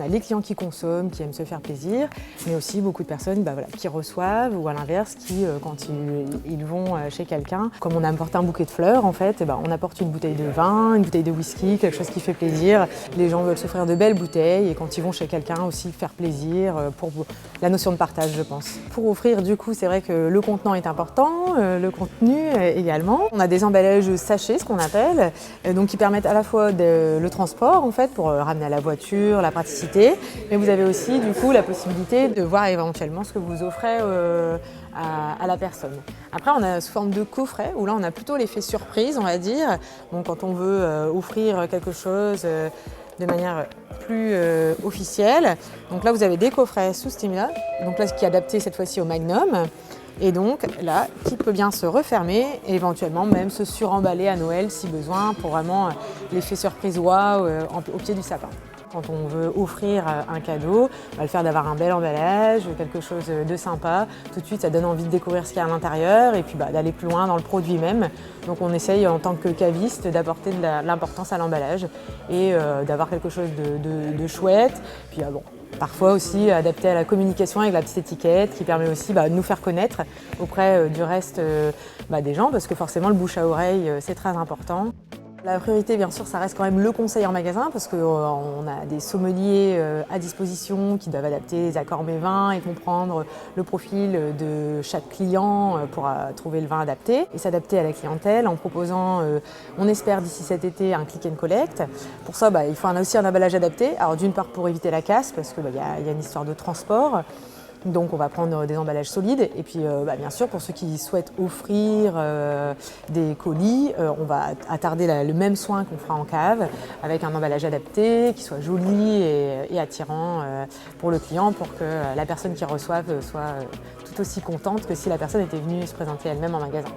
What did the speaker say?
a les clients qui consomment, qui aiment se faire plaisir, mais aussi beaucoup de personnes qui reçoivent ou à l'inverse qui, quand ils vont chez quelqu'un, comme on apporte un bouquet de fleurs en fait, on apporte une bouteille de vin, une bouteille de whisky, quelque chose qui fait plaisir. Les gens veulent s'offrir de belles bouteilles et quand ils vont chez quelqu'un aussi faire plaisir pour la notion de partage, je pense. Pour offrir, du coup, c'est vrai que le contenant est important, le contenu également. On a des emballages sachets, ce qu'on appelle, donc qui permettent à la fois le transport en fait pour ramener à la voiture, la praticité, mais vous avez aussi du coup la possibilité de voir éventuellement ce que vous offrez à la personne. Après, on a sous forme de coffret où là on a plutôt l'effet surprise, on va dire. Donc quand on veut offrir quelque chose de manière plus officielle. Donc là, vous avez des coffrets sous Stimula, donc là, qui est adapté cette fois-ci au Magnum. Et donc là, qui peut bien se refermer et éventuellement même se suremballer à Noël si besoin pour vraiment l'effet surprise waouh au pied du sapin. Quand on veut offrir un cadeau, le faire d'avoir un bel emballage, quelque chose de sympa, tout de suite ça donne envie de découvrir ce qu'il y a à l'intérieur et puis d'aller plus loin dans le produit même. Donc on essaye en tant que caviste d'apporter de l'importance à l'emballage et d'avoir quelque chose de chouette. Puis parfois aussi adapté à la communication avec la petite étiquette qui permet aussi de nous faire connaître auprès du reste des gens parce que forcément le bouche à oreille c'est très important. La priorité, bien sûr, ça reste quand même le conseil en magasin parce qu'on a des sommeliers à disposition qui doivent adapter les accords mets-vins et comprendre le profil de chaque client pour trouver le vin adapté et s'adapter à la clientèle en proposant, on espère d'ici cet été, un click and collect. Pour ça, il faut aussi un emballage adapté. Alors d'une part pour éviter la casse parce qu'il y a une histoire de transport. Donc on va prendre des emballages solides et puis bien sûr pour ceux qui souhaitent offrir des colis, on va attarder le même soin qu'on fera en cave avec un emballage adapté, qui soit joli et attirant pour le client pour que la personne qui reçoive soit tout aussi contente que si la personne était venue se présenter elle-même en magasin.